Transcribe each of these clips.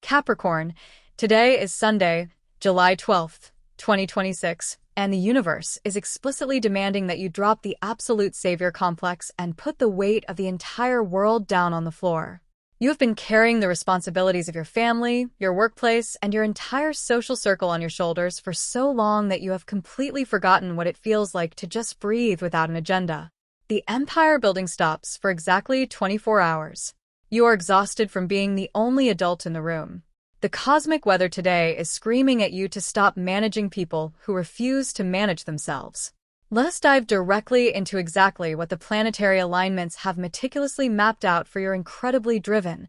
Capricorn, today is Sunday, July 12th, 2026, and the universe is explicitly demanding that you drop the absolute savior complex and put the weight of the entire world down on the floor. You have been carrying the responsibilities of your family, your workplace, and your entire social circle on your shoulders for so long that you have completely forgotten what it feels like to just breathe without an agenda. The empire building stops for exactly 24 hours. You are exhausted from being the only adult in the room. The cosmic weather today is screaming at you to stop managing people who refuse to manage themselves. Let us dive directly into exactly what the planetary alignments have meticulously mapped out for your incredibly driven,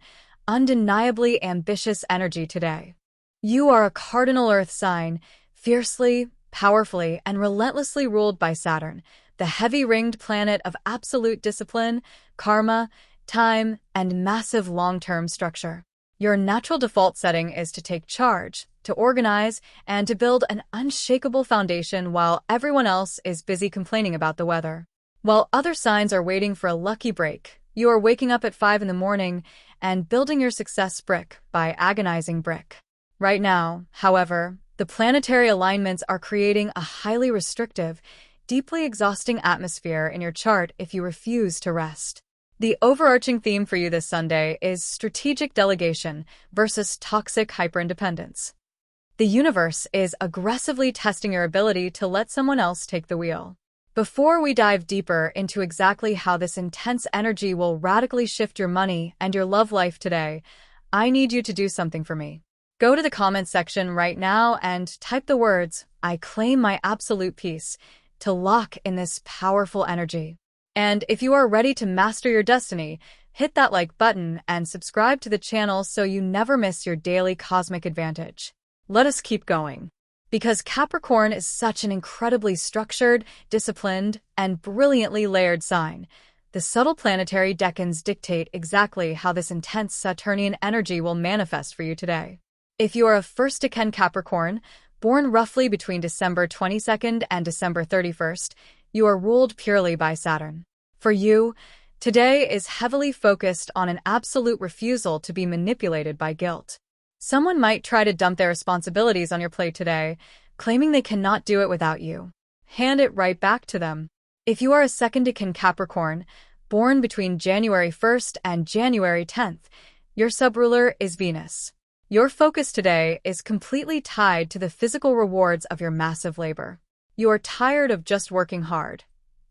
undeniably ambitious energy today. You are a cardinal Earth sign, fiercely, powerfully, and relentlessly ruled by Saturn, the heavy-ringed planet of absolute discipline, karma, time, and massive long-term structure. Your natural default setting is to take charge, to organize, and to build an unshakable foundation while everyone else is busy complaining about the weather. While other signs are waiting for a lucky break, you are waking up at 5 in the morning and building your success brick by agonizing brick. Right now, however, the planetary alignments are creating a highly restrictive, deeply exhausting atmosphere in your chart if you refuse to rest. The overarching theme for you this Sunday is strategic delegation versus toxic hyperindependence. The universe is aggressively testing your ability to let someone else take the wheel. Before we dive deeper into exactly how this intense energy will radically shift your money and your love life today, I need you to do something for me. Go to the comments section right now and type the words, "I claim my absolute peace," to lock in this powerful energy. And if you are ready to master your destiny, hit that like button and subscribe to the channel so you never miss your daily cosmic advantage. Let us keep going. Because Capricorn is such an incredibly structured, disciplined, and brilliantly layered sign, the subtle planetary decans dictate exactly how this intense Saturnian energy will manifest for you today. If you are a first decan Capricorn, born roughly between December 22nd and December 31st, you are ruled purely by Saturn. For you, today is heavily focused on an absolute refusal to be manipulated by guilt. Someone might try to dump their responsibilities on your plate today, claiming they cannot do it without you. Hand it right back to them. If you are a second decan Capricorn, born between January 1st and January 10th, your subruler is Venus. Your focus today is completely tied to the physical rewards of your massive labor. You are tired of just working hard.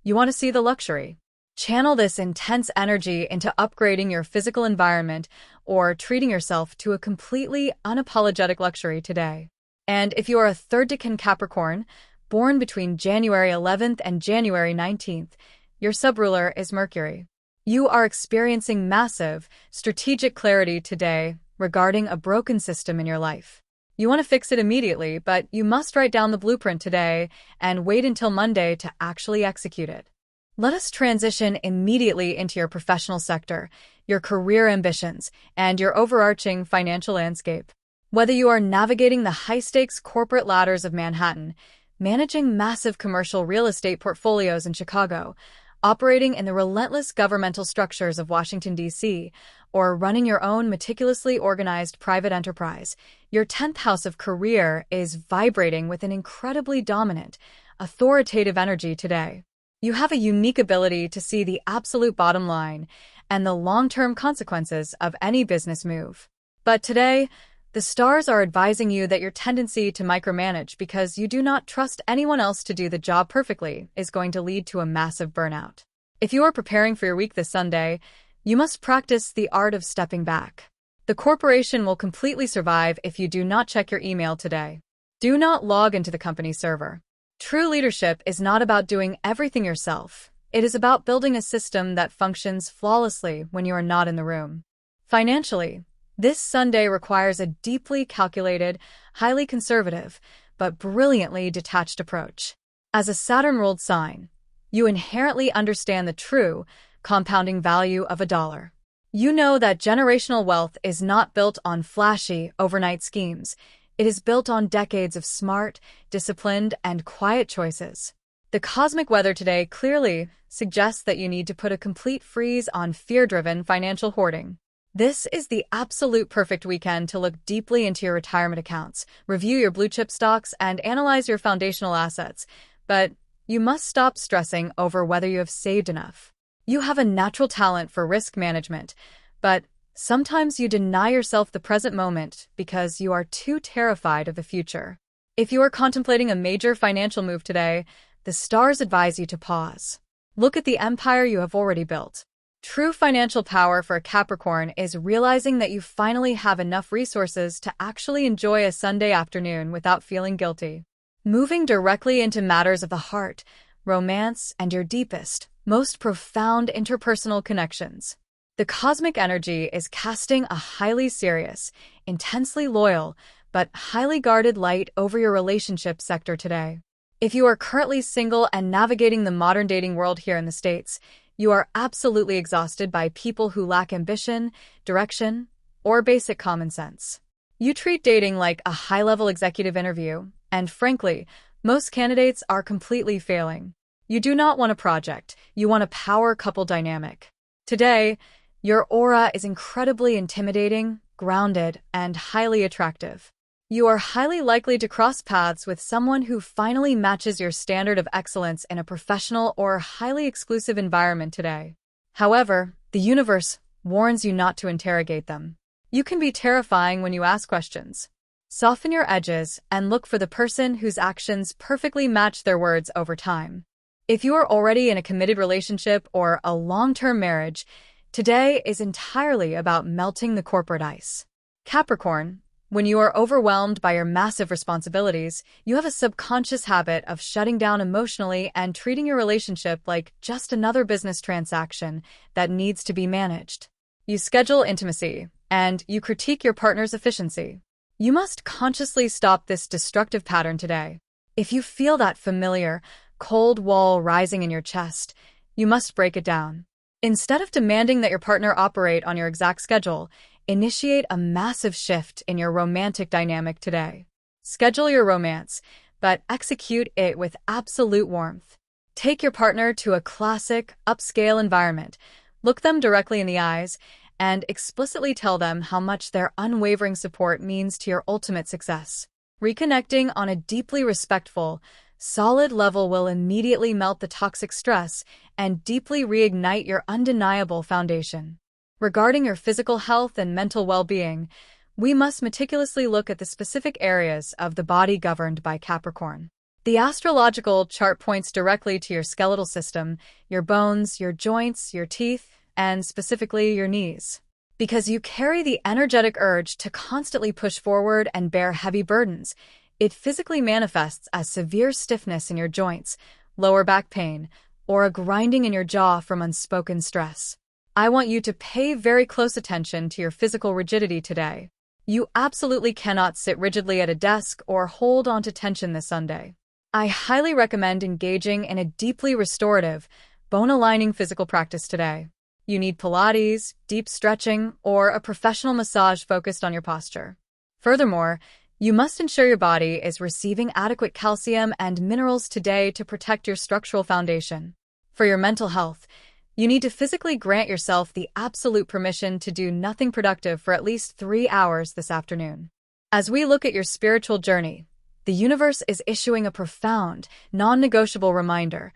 You want to see the luxury. Channel this intense energy into upgrading your physical environment or treating yourself to a completely unapologetic luxury today. And if you are a third decan Capricorn, born between January 11th and January 19th, your subruler is Mercury. You are experiencing massive, strategic clarity today regarding a broken system in your life. You want to fix it immediately, but you must write down the blueprint today and wait until Monday to actually execute it. Let us transition immediately into your professional sector, your career ambitions, and your overarching financial landscape. Whether you are navigating the high-stakes corporate ladders of Manhattan, managing massive commercial real estate portfolios in Chicago, operating in the relentless governmental structures of Washington, D.C., or running your own meticulously organized private enterprise, your 10th house of career is vibrating with an incredibly dominant, authoritative energy today. You have a unique ability to see the absolute bottom line and the long-term consequences of any business move. But today, the stars are advising you that your tendency to micromanage because you do not trust anyone else to do the job perfectly is going to lead to a massive burnout. If you are preparing for your week this Sunday, you must practice the art of stepping back. The corporation will completely survive if you do not check your email today. Do not log into the company server. True leadership is not about doing everything yourself. It is about building a system that functions flawlessly when you are not in the room. Financially, this Sunday requires a deeply calculated, highly conservative, but brilliantly detached approach. As a Saturn-ruled sign, you inherently understand the true, compounding value of a dollar. You know that generational wealth is not built on flashy, overnight schemes. It is built on decades of smart, disciplined, and quiet choices. The cosmic weather today clearly suggests that you need to put a complete freeze on fear-driven financial hoarding. This is the absolute perfect weekend to look deeply into your retirement accounts, review your blue chip stocks, and analyze your foundational assets. But you must stop stressing over whether you have saved enough. You have a natural talent for risk management, but sometimes you deny yourself the present moment because you are too terrified of the future. If you are contemplating a major financial move today, the stars advise you to pause. Look at the empire you have already built. True financial power for a Capricorn is realizing that you finally have enough resources to actually enjoy a Sunday afternoon without feeling guilty. Moving directly into matters of the heart, romance, and your deepest, most profound interpersonal connections. The cosmic energy is casting a highly serious, intensely loyal, but highly guarded light over your relationship sector today. If you are currently single and navigating the modern dating world here in the States, you are absolutely exhausted by people who lack ambition, direction, or basic common sense. You treat dating like a high-level executive interview, and frankly, most candidates are completely failing. You do not want a project, you want a power couple dynamic. Today, your aura is incredibly intimidating, grounded, and highly attractive. You are highly likely to cross paths with someone who finally matches your standard of excellence in a professional or highly exclusive environment today. However, the universe warns you not to interrogate them. You can be terrifying when you ask questions. Soften your edges and look for the person whose actions perfectly match their words over time. If you are already in a committed relationship or a long-term marriage, today is entirely about melting the corporate ice. Capricorn, when you are overwhelmed by your massive responsibilities, you have a subconscious habit of shutting down emotionally and treating your relationship like just another business transaction that needs to be managed. You schedule intimacy, and you critique your partner's efficiency. You must consciously stop this destructive pattern today. If you feel that familiar, cold wall rising in your chest, you must break it down. Instead of demanding that your partner operate on your exact schedule, initiate a massive shift in your romantic dynamic today. Schedule your romance, but execute it with absolute warmth. Take your partner to a classic, upscale environment, look them directly in the eyes, and explicitly tell them how much their unwavering support means to your ultimate success. Reconnecting on a deeply respectful, solid level will immediately melt the toxic stress and deeply reignite your undeniable foundation. Regarding your physical health and mental well-being, we must meticulously look at the specific areas of the body governed by Capricorn. The astrological chart points directly to your skeletal system, your bones, your joints, your teeth, and specifically your knees. Because you carry the energetic urge to constantly push forward and bear heavy burdens, it physically manifests as severe stiffness in your joints, lower back pain, or a grinding in your jaw from unspoken stress. I want you to pay very close attention to your physical rigidity today. You absolutely cannot sit rigidly at a desk or hold on to tension this Sunday. I highly recommend engaging in a deeply restorative, bone-aligning physical practice today. You need Pilates, deep stretching, or a professional massage focused on your posture. Furthermore, you must ensure your body is receiving adequate calcium and minerals today to protect your structural foundation. For your mental health, you need to physically grant yourself the absolute permission to do nothing productive for at least 3 hours this afternoon. As we look at your spiritual journey, the universe is issuing a profound, non-negotiable reminder.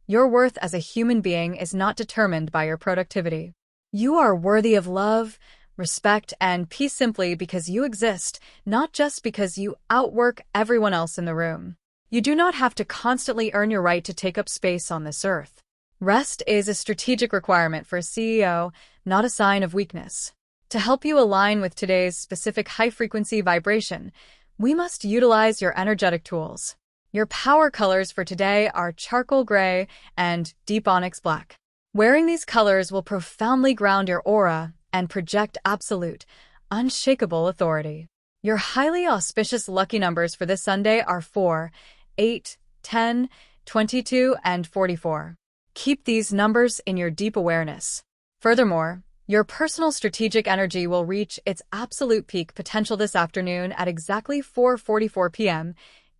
Your worth as a human being is not determined by your productivity. You are worthy of love, respect, and peace simply because you exist, not just because you outwork everyone else in the room. You do not have to constantly earn your right to take up space on this earth. Rest is a strategic requirement for a CEO, not a sign of weakness. To help you align with today's specific high-frequency vibration, we must utilize your energetic tools. Your power colors for today are charcoal gray and deep onyx black. Wearing these colors will profoundly ground your aura and project absolute, unshakable authority. Your highly auspicious lucky numbers for this Sunday are 4, 8, 10, 22, and 44. Keep these numbers in your deep awareness. Furthermore, your personal strategic energy will reach its absolute peak potential this afternoon at exactly 4:44 p.m.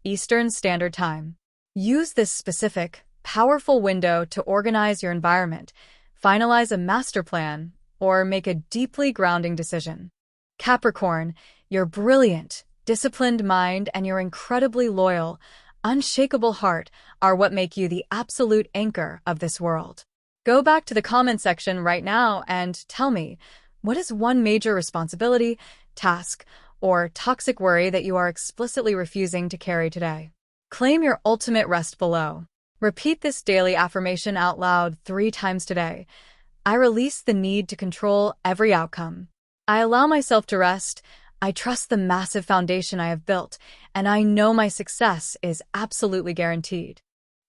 Eastern Standard Time. Use this specific, powerful window to organize your environment, finalize a master plan, or make a deeply grounding decision. Capricorn, your brilliant, disciplined mind and your incredibly loyal, unshakable heart are what make you the absolute anchor of this world. Go back to the comment section right now and tell me, what is one major responsibility, task, or toxic worry that you are explicitly refusing to carry today? Claim your ultimate rest below. Repeat this daily affirmation out loud 3 times today. I release the need to control every outcome. I allow myself to rest. I trust the massive foundation I have built, and I know my success is absolutely guaranteed.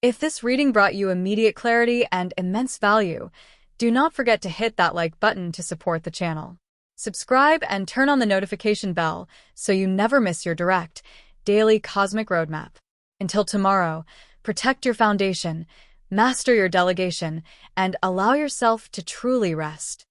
If this reading brought you immediate clarity and immense value, do not forget to hit that like button to support the channel. Subscribe and turn on the notification bell so you never miss your direct, daily cosmic roadmap. Until tomorrow, protect your foundation, master your delegation, and allow yourself to truly rest.